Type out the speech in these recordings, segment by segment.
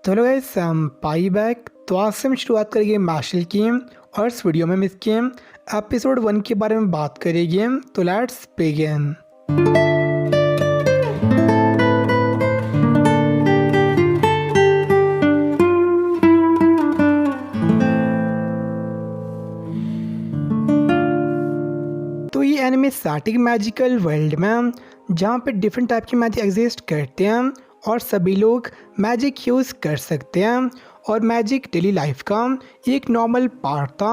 तो hello guys, पाई back. तो आज से हम शुरुआत करेंगे मार्शल की, और इस वीडियो में हम इसके एपिसोड 1 के बारे में बात करेंगे। तो लेट्स बिगिन। तो ये एनिमे स्टैटिक मैजिकल वर्ल्ड में जहाँ पे डिफरेंट टाइप के मैजिक एग्जिस्ट करते हैं और सभी लोग मैजिक यूज़ कर सकते हैं, और मैजिक डेली लाइफ का एक नॉर्मल पार्ट था।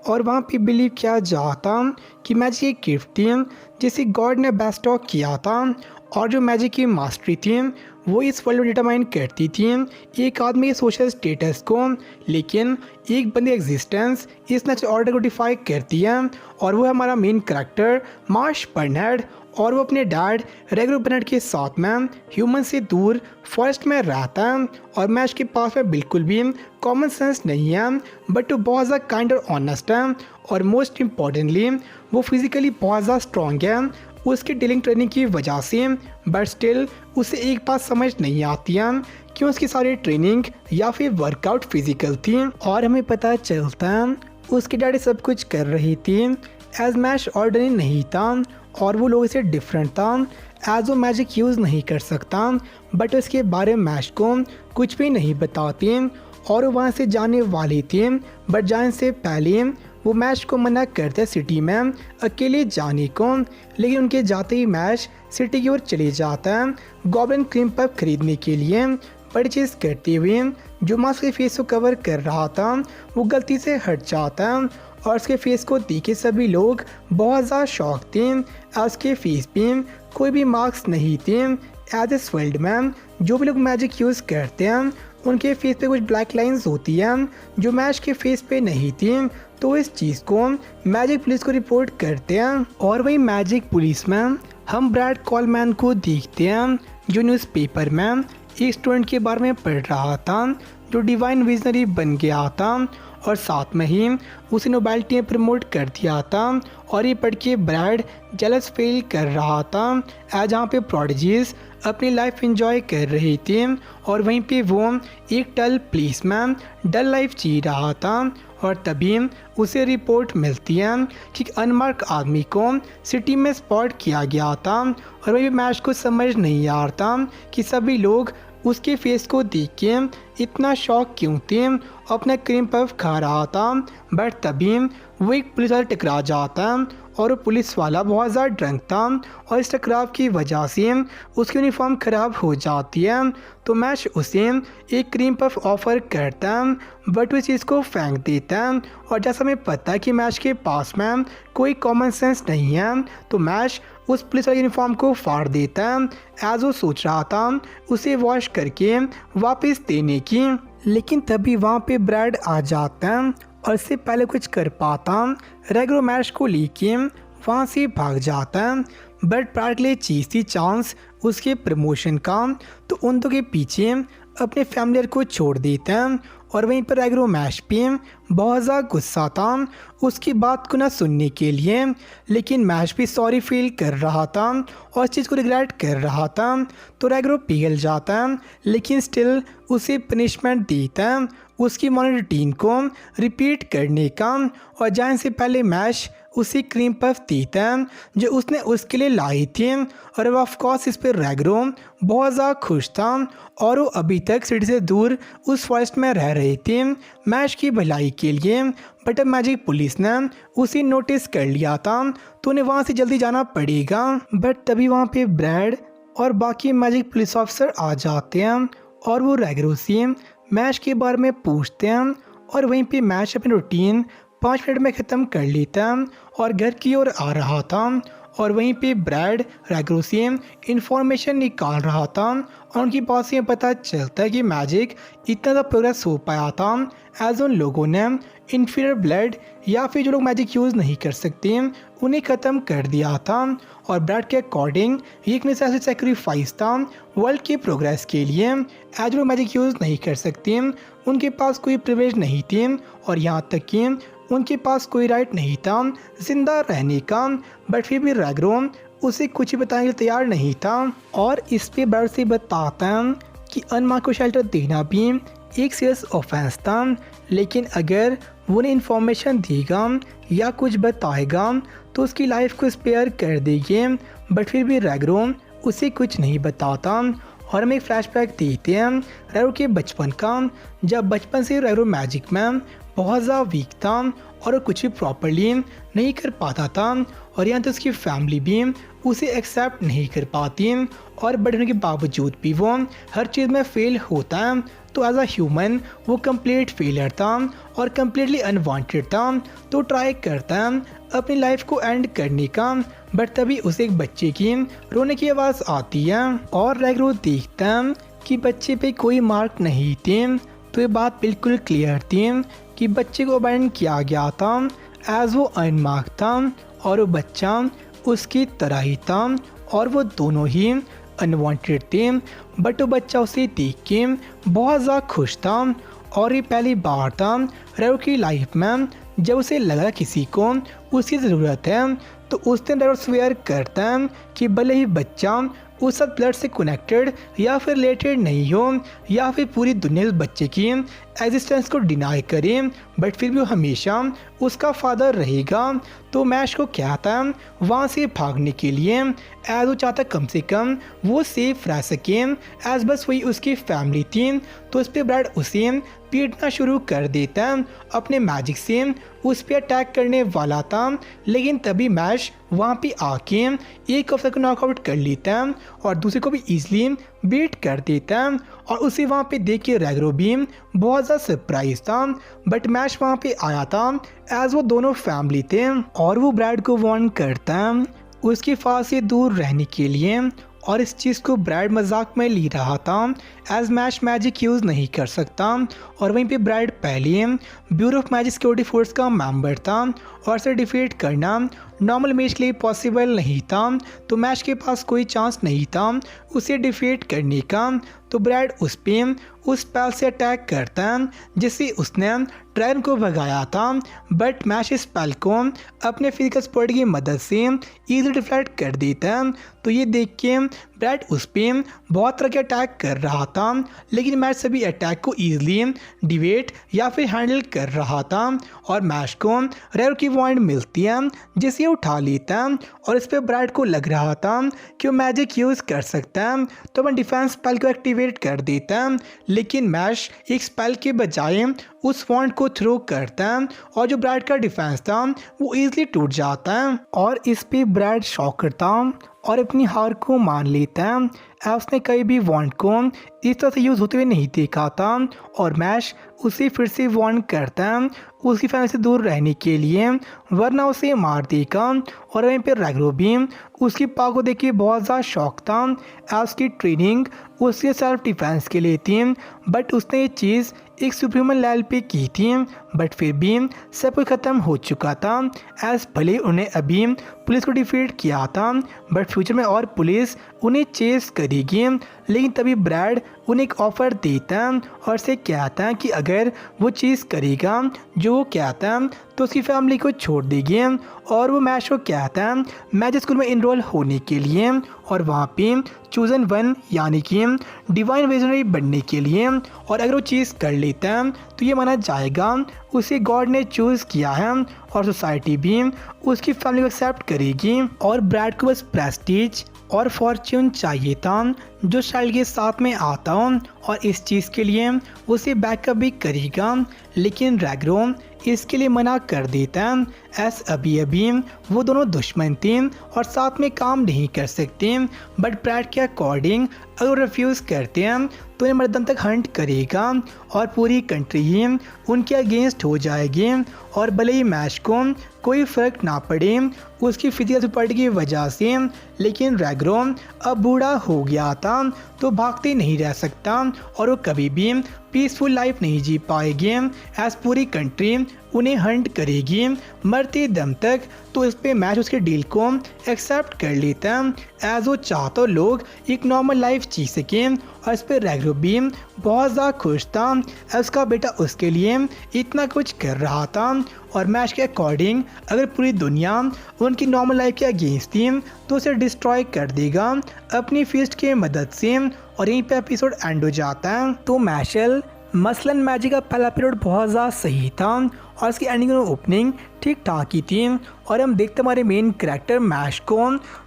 और वहाँ पे बिलीव किया जाता कि मैजिक एक गिफ्ट थी जिसे गॉड ने बेस्टॉ किया था, और जो मैजिक की मास्टरी थी वो इस वर्ल्ड में डिटरमाइन करती थी एक आदमी के सोशल स्टेटस को, लेकिन एक बंदी एग्जिस्टेंस इस नेचुरल ऑर्डर को डिफाई करती है। और वो है हमारा मेन कैरेक्टर मार्श बर्नहेड, और वो अपने डैड रेगुलर बर्नहेड के साथ में ह्यूमन से दूर फॉरेस्ट में रहता है। और मैश के पास में बिल्कुल भी कॉमन सेंस नहीं है, बट वो बहुत ज़्यादा काइंड और ऑनेस्ट है, और मोस्ट इम्पॉर्टेंटली वो फिज़िकली बहुत ज़्यादा स्ट्रॉन्ग है उसकी डीलिंग ट्रेनिंग की वजह से। बट स्टिल उसे एक बात समझ नहीं आती है कि उसकी सारी ट्रेनिंग या फिर वर्कआउट फिजिकल थी, और हमें पता चलता है उसकी डैडी सब कुछ कर रही थी एज मैश ऑर्डनरी नहीं था, और वो लोगों से डिफरेंट था एज वो मैजिक यूज़ नहीं कर सकता। बट उसके बारे में मैश को कुछ भी नहीं बताती, और वो वहाँ से जाने वाली थी, बट जाने से पहले वो मैश को मना करते सिटी में अकेले जाने को। लेकिन उनके जाते ही मैश सिटी की ओर चले जाता है गॉब्लिन क्रीम पफ खरीदने के लिए। परचेज करते हुए जो मास्क के फेस को कवर कर रहा था वो गलती से हट जाता है, और उसके फेस को देख के सभी लोग बहुत ज़्यादा शॉक थे। उसके फेस पे कोई भी मार्क्स नहीं थे। एज इस वर्ल्ड में जो भी लोग मैजिक यूज़ करते हैं उनके फेस पे कुछ ब्लैक लाइंस होती हैं जो मैश के फेस पे नहीं थी। तो इस चीज़ को मैजिक पुलिस को रिपोर्ट करते हैं, और वही मैजिक पुलिस में हम ब्रैड कॉलमैन को देखते हैं जो न्यूज़पेपर में एक स्टूडेंट के बारे में पढ़ रहा था जो डिवाइन विजनरी बन गया था, और साथ में ही उसे नोबेलिटी में प्रमोट कर दिया था। और ये पढ़ के ब्रैड जेलस फील कर रहा था जहाँ पे प्रोडिजीज अपनी लाइफ एंजॉय कर रही थी, और वहीं पे वो एक डल प्लेस में डल लाइफ जी रहा था। और तभी उसे रिपोर्ट मिलती है कि अनमार्क आदमी को सिटी में स्पॉट किया गया था, और वही मैच को समझ नहीं आ रहा था कि सभी लोग उसके फेस को देख के इतना शॉक क्यों थे, अपना क्रीम पफ खा रहा था। बट तभी वो एक पुलिस वाला टकरा जाता है, और वो पुलिस वाला बहुत ज़्यादा ड्रंक था, और इस टकराव की वजह से उसकी यूनिफॉर्म ख़राब हो जाती है। तो मैश उसे एक क्रीम पफ ऑफ़र करता है, बट वो इस चीज़ को फेंक देता है। और जैसा हमें पता है कि मैश के पास में कोई कॉमन सेंस नहीं है, तो मैश उस पुलिस वाले यूनिफॉर्म को फाड़ देता है एज वो सोच रहा था उसे वॉश करके वापस देने की। लेकिन तभी वहाँ पे ब्रैड आ जाता है, और इससे पहले कुछ कर पाता रेगुलर मैश को लेके वहाँ से भाग जाता है। बट ब्रैड के लिए चीज़ थी चांस उसके प्रमोशन का, तो उन दो के पीछे अपने फैमिली को छोड़ देता है। और वहीं पर रेगुलर मैश पे बहुत ज़्यादा गुस्सा था उसकी बात को ना सुनने के लिए, लेकिन मैश भी सॉरी फील कर रहा था और इस चीज़ को रिग्रेट कर रहा था। तो रेगुलर पिघल जाता है, लेकिन स्टिल उसे पनिशमेंट देता है उसकी मॉर्निंग रूटीन को रिपीट करने का। और जाने से पहले मैश उसी क्रीम पफ देता है जो उसने उसके लिए लाई थी, और ऑफ कोर्स इस पर रेगुलर बहुत ज़्यादा खुश था, और वो अभी तक सिटी से दूर उस फॉरेस्ट में रह रही थी मैश की भलाई के लिए। बट अब मैजिक पुलिस ने उसे नोटिस कर लिया था, तो उन्हें वहाँ से जल्दी जाना पड़ेगा। बट तभी वहाँ पे ब्रैड और बाकी मैजिक पुलिस ऑफिसर आ जाते हैं, और वो रेगुलर से मैश के बारे में पूछते हैं, और वहीं पे मैश अपनी रूटीन 5 मिनट में ख़त्म कर लेता और घर की ओर आ रहा था। और वहीं पे ब्रैड रेगुलर से इंफॉर्मेशन निकाल रहा था, और उनकी बात से पता चलता है कि मैजिक इतना ज़्यादा प्रोग्रेस हो पाया था एज उन लोगों ने इन्फीरियर ब्लड या फिर जो लोग मैजिक यूज़ नहीं कर सकते उन्हें ख़त्म कर दिया था। और ब्रैड के अकॉर्डिंग ये एक नेसेसरी सेक्रीफाइस था वर्ल्ड के प्रोग्रेस के लिए, एज लोग मैजिक यूज़ नहीं कर सकते उनके पास कोई प्रिविलेज नहीं थी, और यहाँ तक कि उनके पास कोई राइट नहीं था जिंदा रहने का। बट फिर भी रेगुलर उसे कुछ ही बताने के लिए तैयार नहीं था, और इस पे ब्रैड से बताता है कि अनमार्क को शेल्टर देना भी एक सीरियस ऑफेंस था, लेकिन अगर वो उन्हें इन्फॉर्मेशन देगा या कुछ बताएगा तो उसकी लाइफ को स्पेयर कर देंगे। बट फिर भी रैग्रो उसे कुछ नहीं बताता और हम एक फ्लैशबैक देखते हैं रैग्रो के बचपन का, जब बचपन से रैग्रो मैजिक में बहुत ज़्यादा वीक था और वो कुछ भी प्रॉपरली नहीं कर पाता था और यहाँ तो उसकी फैमिली भी उसे एक्सेप्ट नहीं कर पाती और बड़े होने के बावजूद भी वो हर चीज़ में फेल होता है। तो एज अ ह्यूमन वो कंप्लीट फेलियर था और कम्प्लीटली अनवांटेड था। तो ट्राई करता है अपनी लाइफ को एंड करने का, बट तभी उसे एक बच्चे की रोने की आवाज़ आती है और रैग्रो देखता है कि बच्चे पे कोई मार्क नहीं थे। तो ये बात बिल्कुल क्लियर थी कि बच्चे को अबैंडन किया गया था एज वो अनमार्क था और वो बच्चा उसकी तरह ही था और वो दोनों ही अनवांटेड थे। बट वो बच्चा उसे देख के बहुत ज़्यादा खुश था और ये पहली बार था रैग्रो की लाइफ में जब उसे लगा किसी को उसकी ज़रूरत है। तो उस दिन रैग्रो स्वेयर करता है कि भले ही बच्चा उस साथ ब्लड से कनेक्टेड या फिर रिलेटेड नहीं हो या फिर पूरी दुनिया उस बच्चे की एग्जिस्टेंस को डिनाई करे, बट फिर भी वो हमेशा उसका फादर रहेगा। तो मैश को कहता है वहाँ से भागने के लिए एज वो चाहता कम से कम वो सेफ रह सके एज बस वही उसकी फैमिली थी। तो उस पर ब्रैड उसे पीटना शुरू कर देता है, अपने मैजिक से उस पर अटैक करने वाला था, लेकिन तभी मैश वहाँ पे आके एक ऑफिसर को नॉकआउट कर लेता है और दूसरे को भी ईजिली बीट कर देता है और उसे वहाँ पे देख के रैग्रो भी बहुत ज़्यादा सरप्राइज था। बट मैश वहाँ पे आया था एज वो दोनों फैमिली थे और वो ब्रैड को वार्न करता है उसकी फास से दूर रहने के लिए और इस चीज़ को ब्रैड मजाक में ले रहा था एज मैश मैजिक यूज़ नहीं कर सकता और वहीं पे ब्रैड पहले bureau of magic security force का मेंबर था और उसे डिफीट करना नॉर्मल मैच के लिए पॉसिबल नहीं था। तो मैश के पास कोई चांस नहीं था उसे डिफीट करने का। तो ब्रैड उस पर उस स्पेल से अटैक करता है जिससे उसने ड्रैगन को भगाया था, बट मैश इस स्पेल को अपने फिजिकल सपोर्ट की मदद से इजीली डिफ्लेक्ट कर देता है। तो ये देख के ब्रैड उस पर बहुत तरह के अटैक कर रहा था, लेकिन मैश सभी अटैक को ईजिली डिवेट या फिर हैंडल कर रहा था और मैश को रैग्रो की वॉइंड मिलती है जिसे उठा लेता है और इस पर ब्रैड को लग रहा था कि वो मैजिक यूज़ कर सकता है। तो अपन डिफेंस स्पेल को एक्टिवेट कर देता है, लेकिन मैश एक स्पेल के बजाय उस वॉन्ड को थ्रो करता है और जो ब्रैड का डिफेंस था वो ईजिली टूट जाता है और इस पे ब्रैड शॉक करता और अपनी हार को मान लेता है। उसने कहीं भी वॉन्ड को इस तरह से यूज़ होते हुए नहीं देखा था और मैश उसे फिर से वार्न करता है उसकी फैमिली से दूर रहने के लिए, वरना उसे मार देगा। और वहीं पर रैग्रो भी उसकी पावर को देख के बहुत ज़्यादा शौक था। उसकी ट्रेनिंग उसके सेल्फ डिफेंस के लिए थी, बट उसने ये चीज़ एक सुप्रीमन लेवल पे की थी, बट फिर भी सब कुछ ख़त्म हो चुका था। एज भले उन्हें अभी पुलिस को डिफीट किया था, बट फ्यूचर में और पुलिस उन्हें चेस करेगी। लेकिन तभी ब्रैड उन्हें एक ऑफ़र देता है और से कहता है कि अगर वो चीज़ करेगा जो वो कहता है तो उसकी फैमिली को छोड़ देगी। और वो मैश को कहता है मैजिक स्कूल में इनरोल होने के लिए और वहाँ पे चूजन वन यानी कि डिवाइन विजनरी बनने के लिए, और अगर वो चीज़ कर लेता है तो ये माना जाएगा उसे गॉड ने चूज़ किया है और सोसाइटी भी उसकी फैमिली को एक्सेप्ट करेगी। और ब्रैड को बस प्रेस्टीज और फॉर्च्यून चाहिए था जो चाइल्ड के साथ में आता हो और इस चीज़ के लिए उसे बैकअप भी करेगा, लेकिन रैग्रो इसके लिए मना कर देता है एस अभी अभी वो दोनों दुश्मन थे और साथ में काम नहीं कर सकते। बट ब्रैड के अकॉर्डिंग अगर रिफ्यूज़ करते हैं तो ये मर्दन तक हंट करेगा और पूरी कंट्री ही उनके अगेंस्ट हो जाएगी। और भले ही मैश को कोई फ़र्क ना पड़े उसकी फिजिकल सुपरिटी की वजह से, लेकिन रैग्रो अब बूढ़ा हो गया था तो भागते नहीं रह सकता और वो कभी भी पीसफुल लाइफ नहीं जी पाएगी एज पूरी कंट्री उन्हें हंट करेगी मरते दम तक। तो इस पे मैच उसके डील को एक्सेप्ट कर लेता है एज वो चाहता लोग एक नॉर्मल लाइफ जी सकें। और इस पर रैग्रो भी बहुत ज़्यादा खुश था, उसका बेटा उसके लिए इतना कुछ कर रहा था। और मैच के अकॉर्डिंग अगर पूरी दुनिया उनकी नॉर्मल लाइफ के अगेंस्ट थी तो उसे डिस्ट्रॉय कर देगा अपनी फिस्ट की मदद से। और यहीं पे एपिसोड एंड हो जाता है। तो मैशल मसलन मैजिक का पहला पीरियड बहुत ज़्यादा सही था और उसकी एंडिंग और ओपनिंग ठीक ठाक ही थी और हम देखते हमारे मेन कैरेक्टर मैश को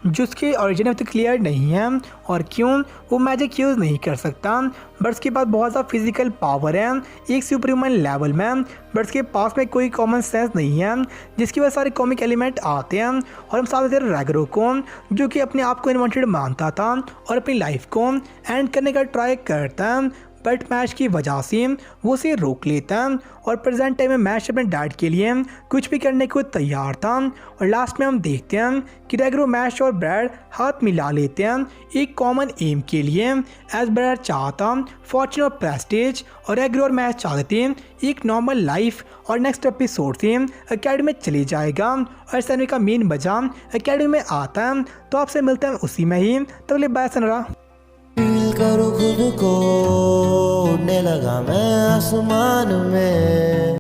जिसके ओरिजिन अभी तक क्लियर नहीं है और क्यों वो मैजिक यूज़ नहीं कर सकता, बट उसके पास बहुत ज़्यादा फिजिकल पावर है एक सुपर ह्यूमन लेवल में, बट उसके पास में कोई कॉमन सेंस नहीं है जिसकी वजह से सारे कॉमिक एलिमेंट आते हैं और हम साथ देते रैगरो को जो कि अपने आप को इन्वेंटेड मानता था और अपनी लाइफ को एंड करने का ट्राई करता है, बट मैश की वजह से वो उसे रोक लेता है और प्रेजेंट टाइम में मैश अपने डैड के लिए कुछ भी करने को तैयार था और लास्ट में हम देखते हैं कि रैगरो मैश और ब्रैड हाथ मिला लेते हैं एक कॉमन एम के लिए। एज ब्रैड चाहता फॉर्चून और प्रेस्टीज और रैगरो और मैश चाहते एक नॉर्मल लाइफ और नेक्स्ट एपिसोड से अकेडमी में चले जाएगा और इस एनिमे का मेन वजह अकेडमी में आता है। तो आपसे मिलते हैं उसी में ही, तब ले बाय सनरा। फील करो खुद को, उड़ने लगा मैं आसमान में।